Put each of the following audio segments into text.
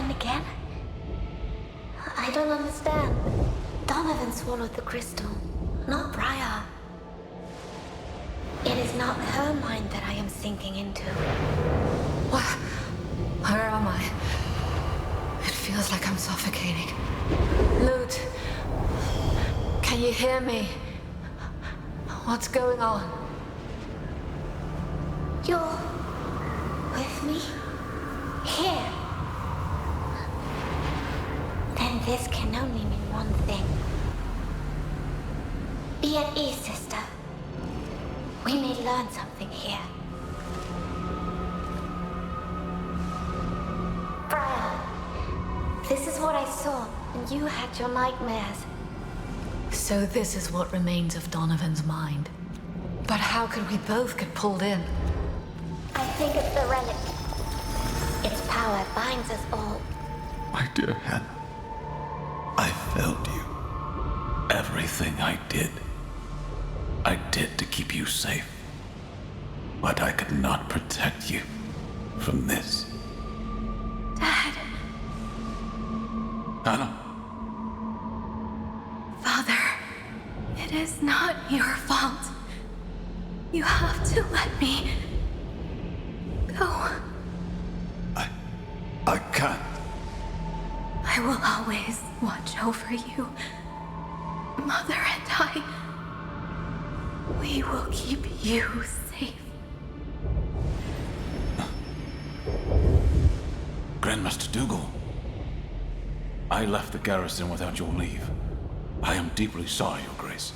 happened again? I don't understand. Donovan swallowed the crystal, not Briar. It is not her mind that I am sinking into. What? Where am I? It feels like I'm suffocating. Lute, can you hear me? What's going on? You're with me? Here. Then this can only mean one thing. Be at ease, sister. We may learn something here. Briar, this is what I saw when you had your nightmares. So this is what remains of Donovan's mind. But how could we both get pulled in? I think it's the relic. Its power binds us all. My dear Hannah, I failed you. Everything I did to keep you safe. But I could not protect you from this. Dad. Hannah? Father, it is not your fault. You have to let me go. I can't. I will always watch over you. Mother and I, we will keep you safe. Grandmaster Dougal, I left the garrison without your leave. I am deeply sorry, Your Grace.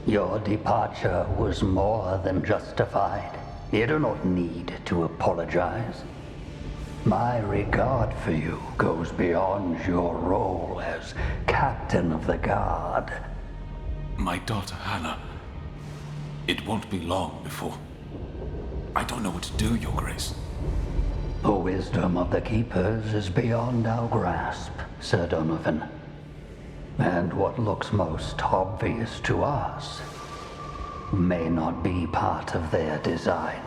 Your departure was more than justified. You do not need to apologize. My regard for you goes beyond your role as captain of the guard. My daughter Hannah, it won't be long before... I don't know what to do, Your Grace. The wisdom of the Keepers is beyond our grasp, Sir Donovan. And what looks most obvious to us may not be part of their design.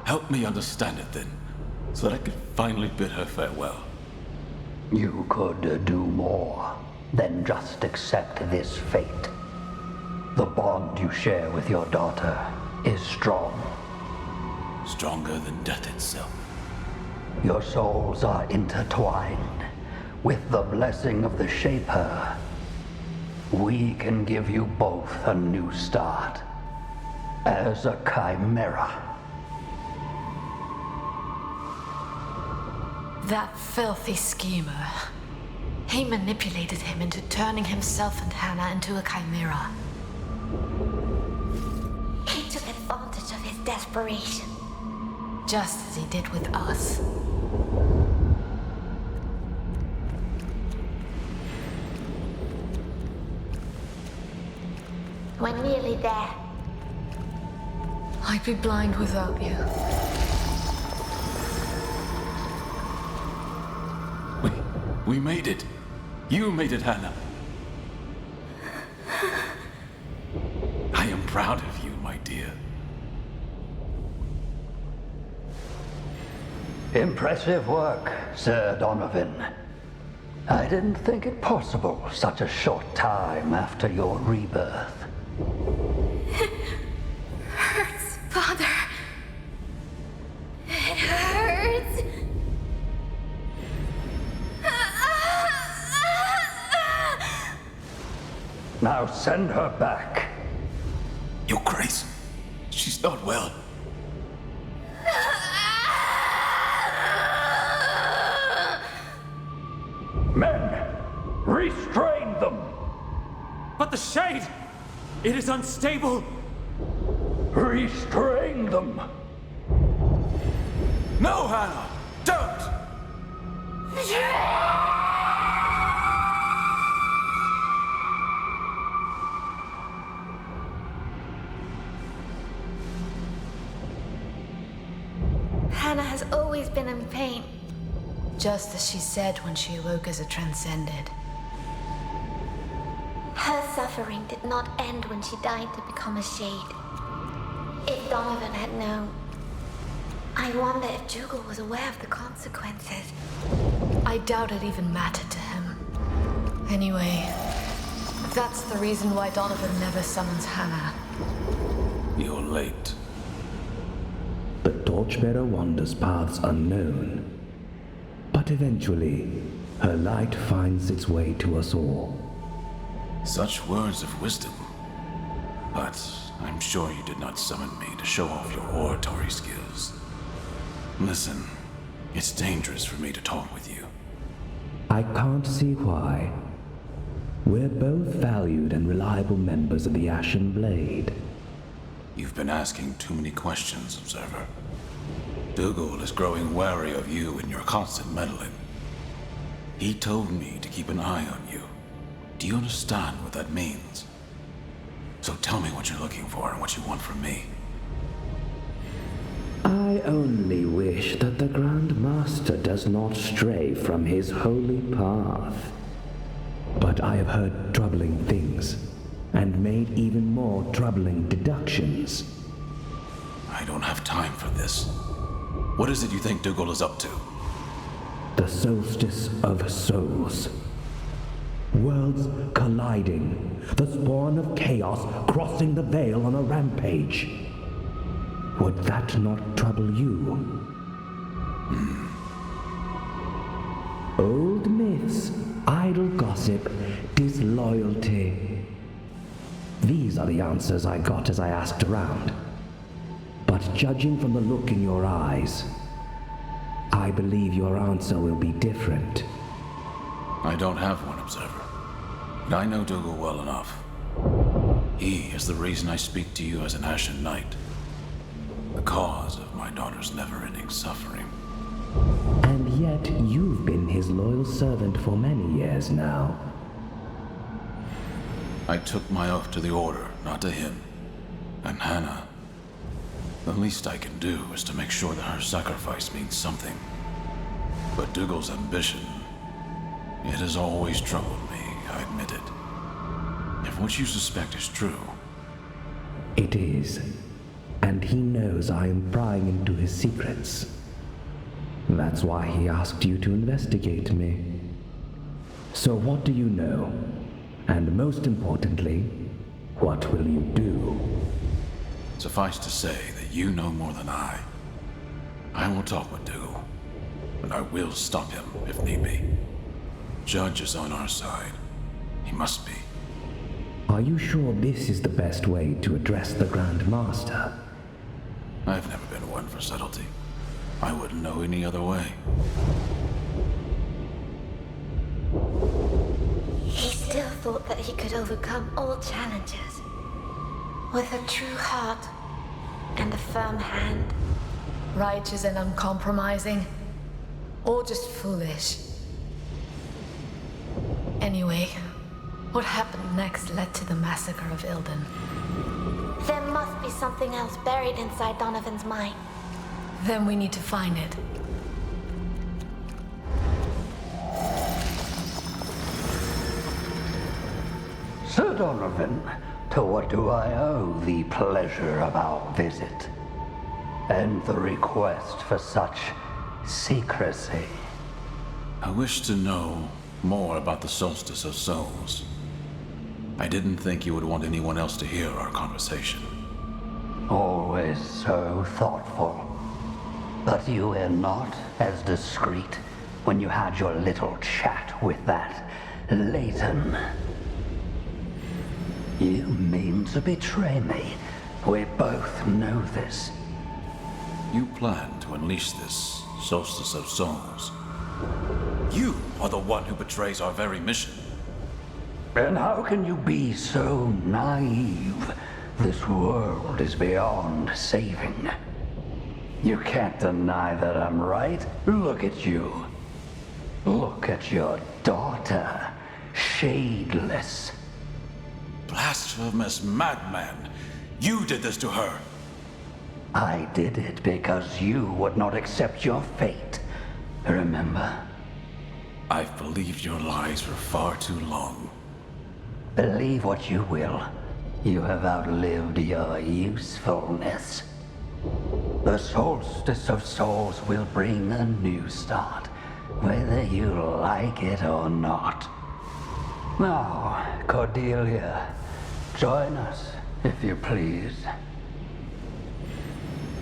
Help me understand it then, so that I can finally bid her farewell. You could do more than just accept this fate. The bond you share with your daughter is strong. Stronger than death itself. Your souls are intertwined. With the blessing of the Shaper, we can give you both a new start. As a chimera. That filthy schemer. He manipulated him into turning himself and Hannah into a chimera. He took advantage of his desperation. Just as he did with us. We're nearly there. I'd be blind without you. We made it. You made it, Hannah. I am proud of you, my dear. Impressive work, Sir Donovan. I didn't think it possible such a short time after your rebirth. Hurts, Father. It hurts. Now send her back. Your Grace, she's not well. Men, restrain them! But the shade! It is unstable! Restrain them! No, Hannah! Don't! Hannah has always been in pain. Just as she said when she awoke as a transcended. Her suffering did not end when she died to become a shade. If Donovan had known, I I wonder if Dougal was aware of the consequences. I doubt it even mattered to him. Anyway, that's the reason why Donovan never summons Hannah. You're late. The Torchbearer wanders paths unknown, but eventually, her light finds its way to us all. Such words of wisdom. But I'm sure you did not summon me to show off your oratory skills. Listen, it's dangerous for me to talk with you. I can't see why. We're both valued and reliable members of the Ashen Blade. You've been asking too many questions, Observer. Dougal is growing wary of you and your constant meddling. He told me to keep an eye on you. Do you understand what that means? So tell me what you're looking for and what you want from me. I only wish that the Grand Master does not stray from his holy path. But I have heard troubling things, and made even more troubling deductions. I don't have time for this. What is it you think Dougal is up to? The Soulstice of Souls. Worlds colliding, the spawn of chaos crossing the veil on a rampage. Would that not trouble you? Old myths, idle gossip, disloyalty. These are the answers I got as I asked around. But judging from the look in your eyes, I believe your answer will be different. I don't have one, Observer. But I know Dougal well enough. He is the reason I speak to you as an Ashen Knight. The cause of my daughter's never-ending suffering. And yet you've been his loyal servant for many years now. I took my oath to the Order, not to him. And Hannah, the least I can do is to make sure that her sacrifice means something. But Dougal's ambition, it has always troubled me, I admit it. If what you suspect is true... It is. And he knows I am prying into his secrets. That's why he asked you to investigate me. So what do you know? And most importantly, what will you do? Suffice to say that you know more than I. I will talk with Dougal, but I will stop him if need be. Judge is on our side. He must be. Are you sure this is the best way to address the Grand Master? I've never been one for subtlety. I wouldn't know any other way. He still thought that he could overcome all challenges. With a true heart and a firm hand. Righteous and uncompromising, or just foolish. Anyway, what happened next led to the massacre of Ilden. There must be something else buried inside Donovan's mind. Then we need to find it. Sir Donovan, to what do I owe the pleasure of our visit? And the request for such secrecy? I wish to know more about the Soulstice of Souls. I didn't think you would want anyone else to hear our conversation. Always so thoughtful. But you were not as discreet when you had your little chat with that Leighton. You mean to betray me. We both know this. You plan to unleash this Soulstice of Souls. You are the one who betrays our very mission. And how can you be so naive? This world is beyond saving. You can't deny that I'm right. Look at you. Look at your daughter. Shadeless. Blasphemous madman! You did this to her! I did it because you would not accept your fate. Remember? I've believed your lies for far too long. Believe what you will. You have outlived your usefulness. The Soulstice of Souls will bring a new start, whether you like it or not. Now, Cordelia, join us, if you please.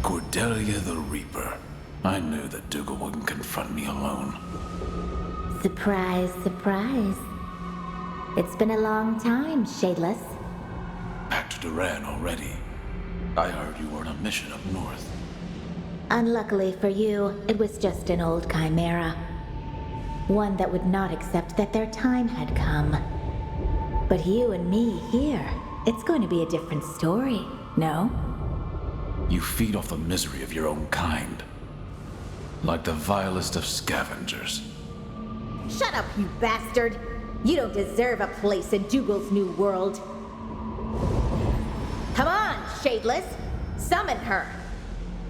Cordelia the Reaper. I knew that Dougal wouldn't confront me alone. Surprise, surprise. It's been a long time, Shadeless. Back to Duran already. I heard you were on a mission up north. Unluckily for you, it was just an old chimera. One that would not accept that their time had come. But you and me here, it's going to be a different story, no? You feed off the misery of your own kind. Like the vilest of scavengers. Shut up, you bastard! You don't deserve a place in Dougal's new world. Come on, Shadeless! Summon her!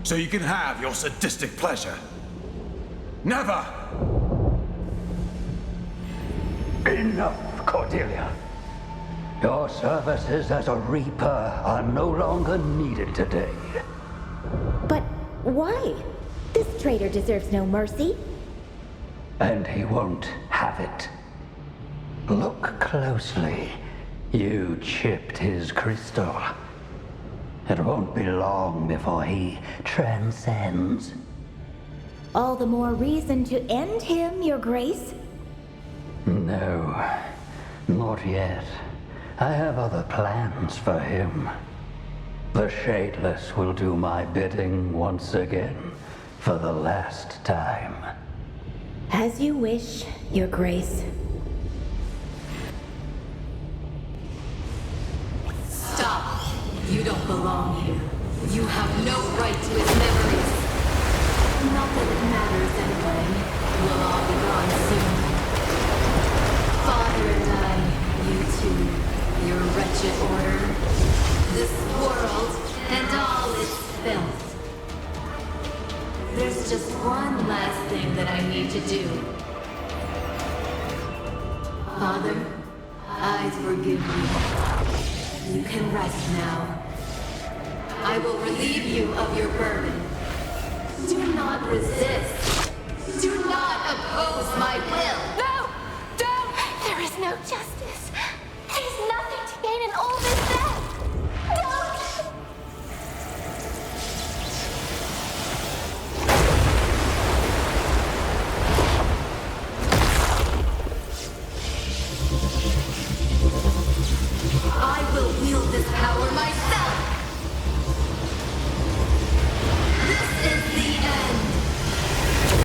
So you can have your sadistic pleasure. Never! Enough, Cordelia. Your services as a Reaper are no longer needed today. But why? This traitor deserves no mercy. And he won't have it. Look closely. You chipped his crystal. It won't be long before he transcends. All the more reason to end him, Your Grace. No, not yet. I have other plans for him. The Shadeless will do my bidding once again, for the last time. As you wish, Your Grace. Stop! You don't belong here. You have no right to his memories. Not that it matters anyway. We'll all be gone soon. Father and I, you two, your wretched order, this world, and all its filth. There's just one last thing that I need to do. Father, I forgive you. You can rest now. I will relieve you of your burden. Do not resist. Do not oppose my will. No! Don't! There is no justice.